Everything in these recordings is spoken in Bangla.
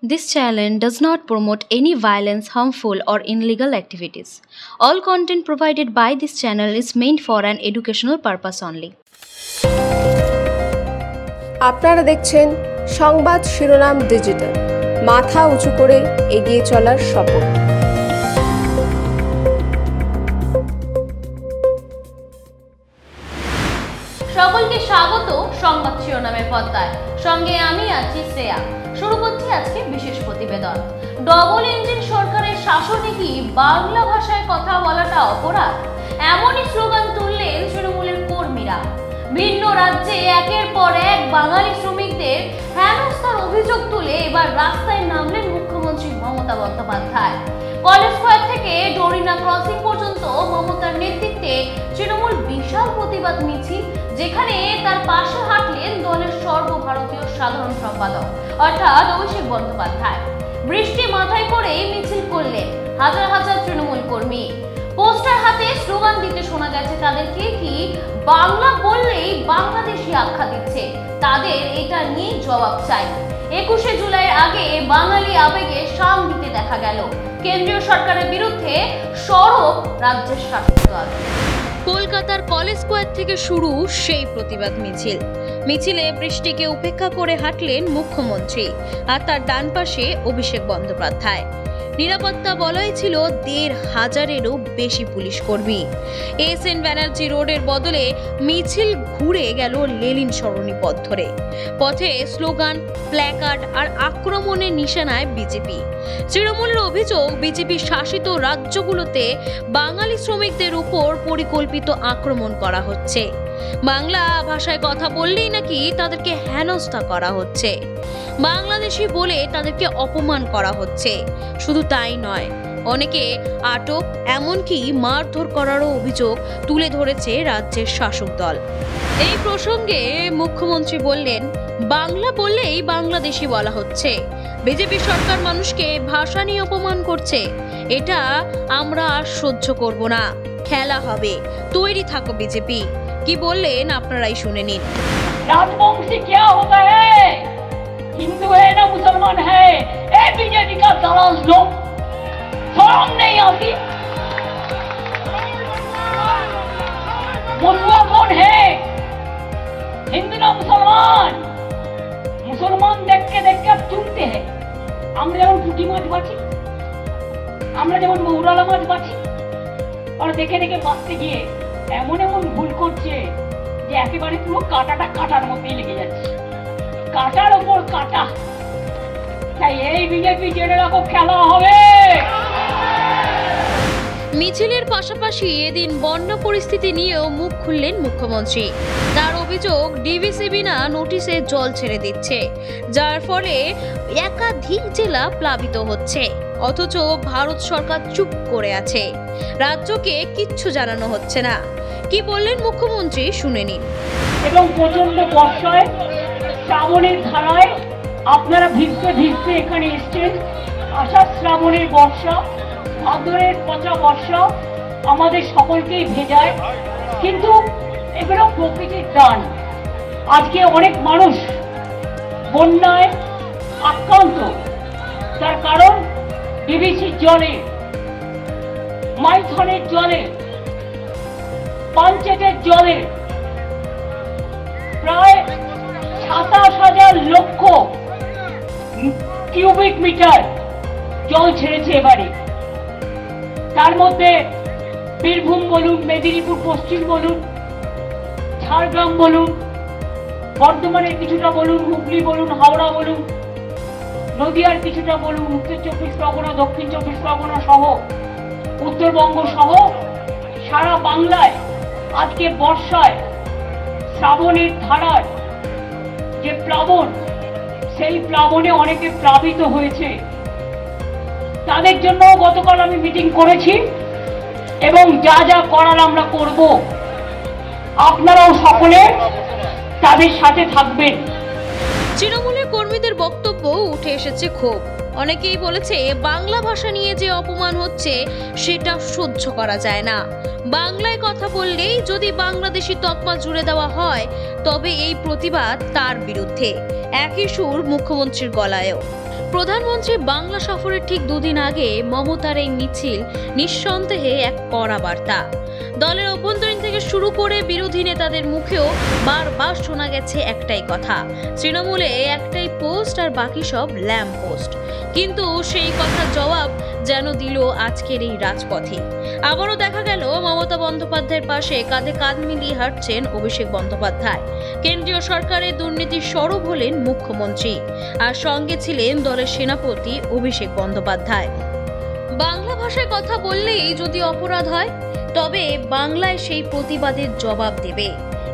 This channel does not promote any violence, harmful, or illegal activities. All content provided by this channel is meant for an educational purpose only. আপনারা দেখছেন সংবাদ শিরোনাম ডিজিটাল, মাথা উঁচু করে এগিয়ে চলার শপথ। সকলকে স্বাগত সংবাদ শিরোনামের পর্দায়। সঙ্গে আমি আছি শ্রেয়া। শুরু করছি আজকে বিশেষ প্রতিবেদন। ডবল ইঞ্জিন সরকারের শাসনে কি বাংলা ভাষায় কথা বলাটা অপরাধ? এমনই স্লোগান তুললেন তৃণমূলের কর্মীরা। ভিন্ন রাজ্যে একের পর এক বাঙালি শ্রমিকদের হেনস্থার অভিযোগ তুলে এবার রাস্তায় নামলেন মুখ্যমন্ত্রী মমতা বন্দ্যোপাধ্যায়। কলেজ স্কয়ার থেকে ডোরিনা ক্রসিং পর্যন্ত মমতার নেতৃত্বে তৃণমূল বিশাল প্রতিবাদ মিছিল, যেখানে তার পাশে হাঁটলেন দলের সর্বভারতীয় সাধারণ সম্পাদক অর্থাৎ অভিষেক বন্দ্যোপাধ্যায়। বৃষ্টি মাথায় করে মিছিল করলেন হাজার হাজার তৃণমূল কর্মী। পোস্টার হাতে স্লোগান দিতে শোনা গেছে তাদেরকে, কি বাংলা বললেই বাংলাদেশি আখ্যা দিচ্ছে, তাদের এটা নিয়ে জবাব চাই। 21শে জুলাইয়ের আগে বাঙালি আবেগে শান দিতে দেখা গেল। কেন্দ্রীয় সরকারের বিরুদ্ধে সরব রাজ্যের শাসক দল। কলকাতার কলেজ স্কয়ার থেকে শুরু সেই প্রতিবাদ মিছিল। মিছিলে বৃষ্টিকে উপেক্ষা করে হাঁটলেন মুখ্যমন্ত্রী, আর তার ডান পাশে অভিষেক বন্দ্যোপাধ্যায়। নিরাপত্তা বলয় ছিল ১৫০০-এরও বেশি পুলিশ কর্মী। এসএন ব্যানার্জি রোডের বদলে মিছিল ঘুরে গেল লেনিন সরণি পথ ধরে। পথে স্লোগান, প্ল্যাকার্ড আর আক্রমণের নিশানায় বিজেপি। তৃণমূলের অভিযোগ, বিজেপি শাসিত রাজ্যগুলোতে বাঙালি শ্রমিকদের উপর পরিকল্পিত আক্রমণ করা হচ্ছে। বাংলা ভাষায় কথা বললেই নাকি তাদেরকে হেনস্থা করা হচ্ছে, বাংলাদেশি বলে তাদেরকে অপমান করা হচ্ছে। শুধু তাই নয়, অনেকে আটক, এমনকি মারধর করারও অভিযোগ তুলে ধরেছে রাজ্যের শাসক দল। এই প্রসঙ্গে মুখ্যমন্ত্রী বললেন, বাংলা বললেই বাংলাদেশি বলা হচ্ছে। বিজেপি সরকার মানুষকে ভাষা নিয়ে অপমান করছে, এটা আমরা আর সহ্য করব না। খেলা হবে, তৈরি থাকো বিজেপি। কি বললেন আপনারাই শুনে নিন। राजवंशी क्या होता है? हिंदू है ना मुसलमान है? ए बीजेपी का दलाल लोग, शर्म नहीं आती? मलुआ कौन है? हिंदू ना मुसलमान? मुसलमान देख के अब चुनते हैं। আমরা যেমন পুঁটি মাছ বাছি, আমরা যেমন মৌরালা মাছ বাছি, আর দেখে দেখে বাঁচতে গিয়ে এমন এমন ভুল করছে যে একেবারে পুরো কাঁটাটা কাঁটার মধ্যেই লেগে যাচ্ছে, কাঁটার ওপর কাঁটা। তাই এই বিজেপি জেনে রাখো, খেলা হবে। মিছিলের পাশাপাশি এদিন বন্যা পরিস্থিতি নিয়েও মুখ খুললেন মুখ্যমন্ত্রী। তার অভিযোগ, ডিভিসি বিনা নোটিশে জল ছেড়ে দিচ্ছে, যার ফলে একাধিক জেলা প্লাবিত হচ্ছে, অথচ ভারত সরকার চুপ করে আছে, রাজ্যকে কিচ্ছু জানানো হচ্ছে না। কি বললেন মুখ্যমন্ত্রী শুনে নিন। এবং প্রচন্ড বর্ষায়, শ্রাবণের ধারায় আপনারা ভিজতে ভিজতে এখানে এসছেন। আষাঢ় শ্রাবণের বর্ষা, ভাদরের পচা বর্ষা আমাদের সকলকেই ভেজায়, কিন্তু এগুলো প্রকৃতির দান। আজকে অনেক মানুষ বন্যায় আক্রান্ত, তার কারণ ডিভিসির জলে, মাইথনের জলে, পাঞ্চেতের জলে প্রায় ২৭,০০০ লক্ষ কিউবিক মিটার জল ছেড়েছে এবারে। তার মধ্যে বীরভূম বলুন, মেদিনীপুর পশ্চিম বলুন, ঝাড়গ্রাম বলুন, বর্ধমানের কিছুটা বলুন, হুগলি বলুন, হাওড়া বলুন, নদিয়ার কিছুটা বলুন, উত্তর ২৪ পরগনা, দক্ষিণ ২৪ পরগনা সহ উত্তরবঙ্গ সহ সারা বাংলায় আজকে বর্ষায় শ্রাবণের ধারার যে প্লাবন, সেই প্লাবনে অনেকে প্লাবিত হয়েছে। তাদের জন্য গতকাল আমি মিটিং করেছি এবং যা যা করার আমরা করব, আপনারাও সকলে তাদের সাথে থাকবেন। তৃণমূলের কর্মীদের বক্তব্য উঠে এসেছে ক্ষোভ। অনেকেই বলেছে, বাংলা ভাষা নিয়ে যে অপমান হচ্ছে সেটা সহ্য করা যায় না। বাংলায় কথা বললেই যদি বাংলাদেশি তকমা জুড়ে দেওয়া হয়, তবে এই প্রতিবাদ তার বিরুদ্ধে। একই সুর মুখ্যমন্ত্রীর গলায়ও। প্রধানমন্ত্রী বাংলা সফরের ঠিক দুদিন আগে মমতার এই মিছিল নিঃসন্দেহে এক কড়া বার্তা। দলের অভ্যন্তরীণ থেকে শুরু করে বিরোধী নেতাদের মুখেও বারবার শোনা গেছে একটাই কথা, তৃণমূলে একটাই পোস্ট আর বাকি সব ল্যাম্প পোস্ট। কিন্তু সেই কথার জবাব যেন দিল আজকের এই রাজপথে। আবারও দেখা গেল মমতা বন্দ্যোপাধ্যায়ের পাশে কাঁধে কাঁধ মিলিয়ে হাঁটছেন অভিষেক বন্দ্যোপাধ্যায়। কেন্দ্রীয় সরকারের দুর্নীতির সরব হলেন মুখ্যমন্ত্রী, আর সঙ্গে ছিলেন দলের সেনাপতি অভিষেক বন্দ্যোপাধ্যায়। বাংলা ভাষায় কথা বললেই যদি অপরাধ হয়, তবে বাংলায় সেই প্রতিবাদের জবাব দেবে,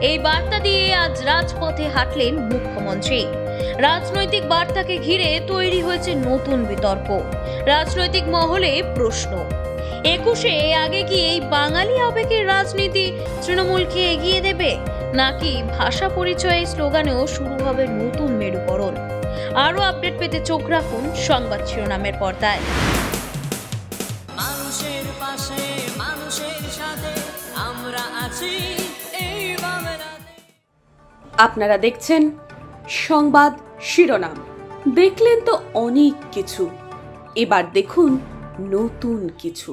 এই বার্তা দিয়ে আজ রাজপথে হাঁটলেন মুখ্যমন্ত্রী। রাজনৈতিক বার্তাকে ঘিরে তৈরি হয়েছে নতুন বিতর্ক। রাজনৈতিক মহলে প্রশ্ন, 21-এ আগে কি এই বাঙালি আবেগের রাজনীতি তৃণমূলকে এগিয়ে দেবে, নাকি ভাষা পরিচয় স্লোগানেও শুরু হবে নতুন মেরুকরণ? আরো আপডেট পেতে চোখ রাখুন সংবাদ শিরোনামের পর্দায়। মানুষের পাশে মানুষের সাথে আমরা আছি এই বাংলাতে। আপনারা দেখছেন সংবাদ শিরোনাম। দেখলেন তো অনেক কিছু, এবার দেখুন নতুন কিছু।